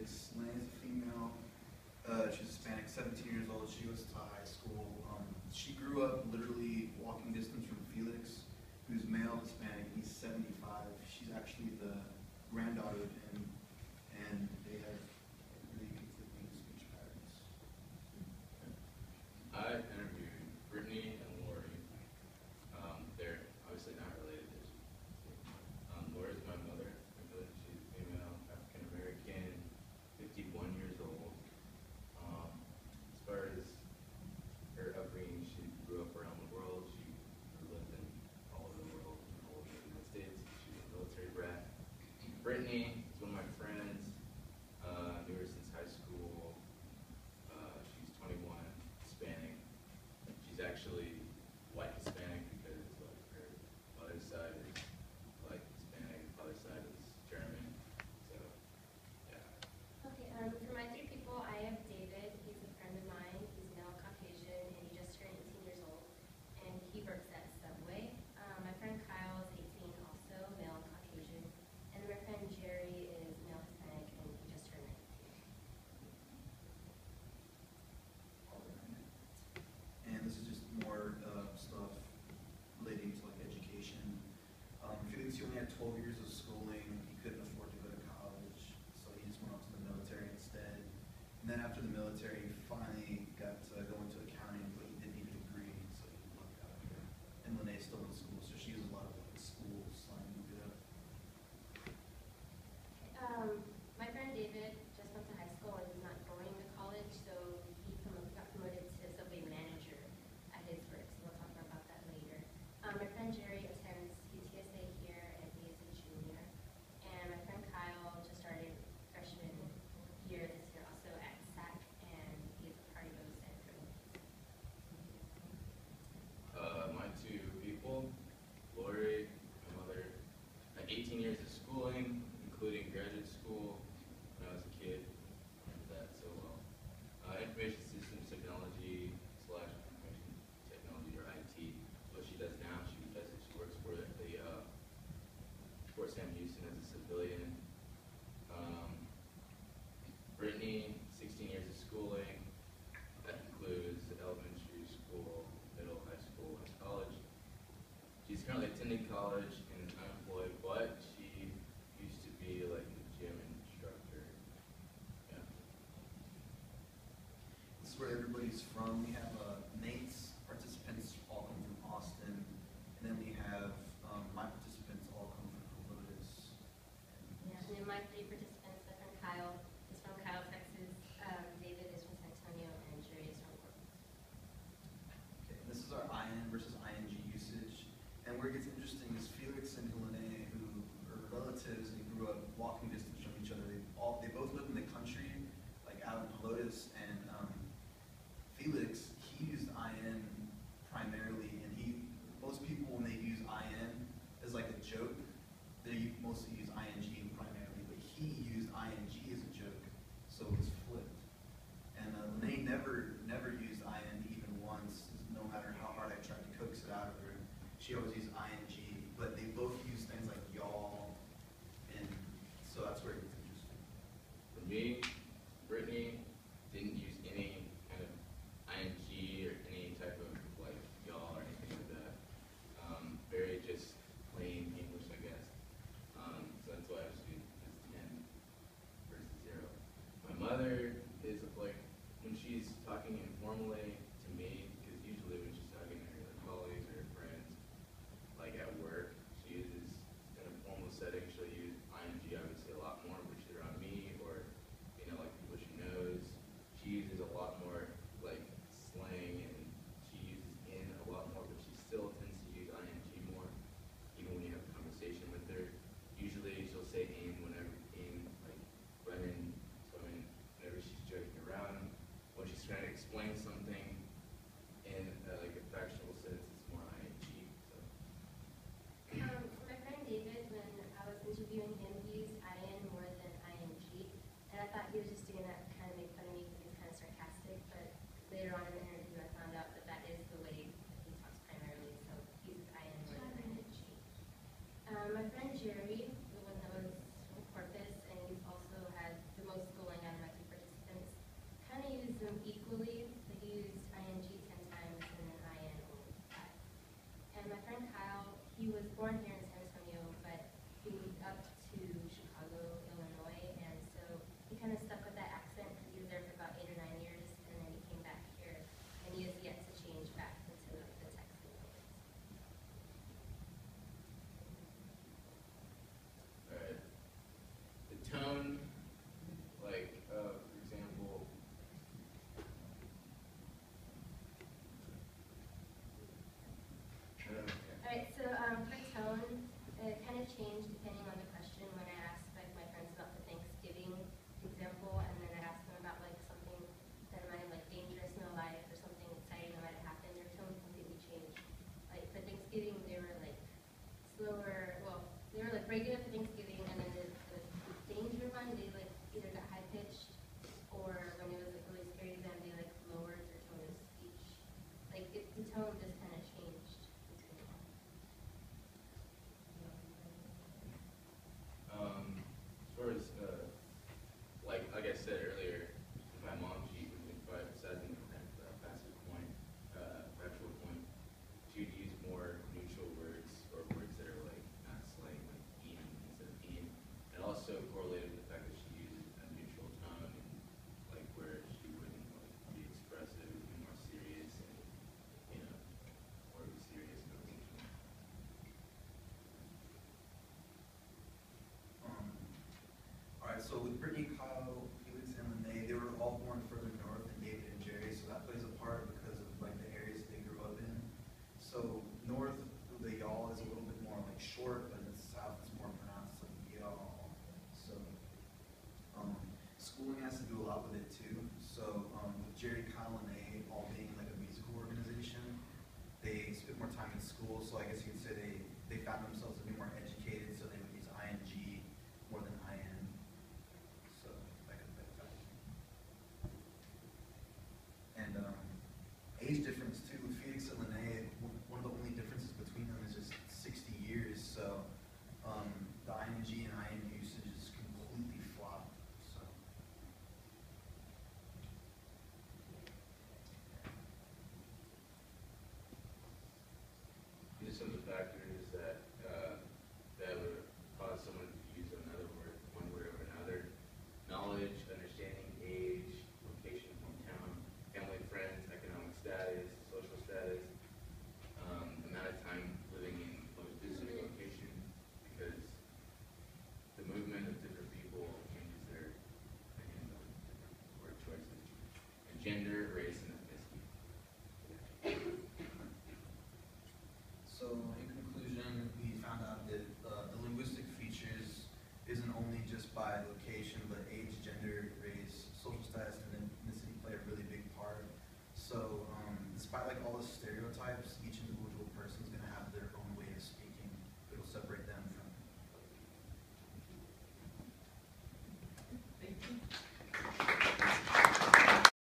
Felix. Lene is a female. She's Hispanic, 17 years old. She goes to high school. She grew up literally walking distance from Felix, who's male, Hispanic. He's 75. She's actually the granddaughter of him, and they have really conflicting speech patterns. I interviewed Brittany and Lori. They're obviously not related. Lori's my mother. She's female, African American, 51 years old. As far as her upbringing, she grew up around the world. She lived in all over the world, all over the United States. She was a military brat. Brittany is one of my friends. Knew her since high school. She's 21, Hispanic. She's actually white Hispanic because like her mother's side is like Hispanic, her father's side is German. So yeah. Okay, for my three people, I have David. He's a friend of mine. He's male Caucasian, and he just turned 18 years old, and he works at Subway. My friend Kyle is 18, also male Caucasian, and my friend Jerry is male Hispanic, and he just turned 19. And this is just more stuff relating to like education. Felix, he only had 12 years of schooling. He couldn't afford to go to college, so he just went off to the military instead. And then after the military, he finally got to go into accounting, but he didn't need a degree, so he lucked out here. And Lene's still in school, so she has a lot of like school sliding it up. My friend David just went to high school and he's not going to college, so he got promoted to Subway manager at his work, so we'll talk more about that later. My friend Jerry attends UTSA here, and he is a junior. And my friend Kyle just started freshman year this year, also at SAC, and he is a part of those Central. My two people, Lori, my mother, had 18 years of schooling, including graduate school when I was a kid. I remember that so well. Information systems technology / information technology or IT. What she does now, she works for the Fort Sam Houston as a civilian. Brittany, 16 years of schooling. That includes elementary school, middle, high school, and college. She's currently attending college and is unemployed, but she used to be like a gym instructor. Yeah. This is where everybody's from. We have Nate's participants all come from Austin, and then we have my participants all come from Helotes. Yeah, and then my three participants, my friend Kyle is from Kyle, Texas, David is from San Antonio, and Jerry is from Corpus. Okay, and this is our IN versus ING usage. And where it gets interesting is Felix and Helene, who are relatives and grew up walking distance from each other. They both live in the country, like out in Helotes, and Felix, he used IN primarily, and most people when they use IN as like a joke, they mostly use ING primarily, but he used ING as a joke, so it was flipped. And Lene never used IN even once, no matter how hard I tried to coax it out of her. She always used ING, but they both use things like y'all, and so So with Brittany, Kyle, Felix, and Lene, they were all born further north than David and Jerry, so that plays a part because of like the areas they grew up in. So north, the y'all is a little bit more like short, but in the south it's more pronounced like y'all. So schooling has to do a lot with it too. So with Jerry, Kyle, and Lene all being like a musical organization, they spent more time in school. So I guess you could say they found themselves to be more educated, so they would use ing more than in. So that could affect that. And age difference too. With Felix and Lene, one of the only differences between them is just 60 years. So the ing and in usage is completely flopped. So. Just some of the factors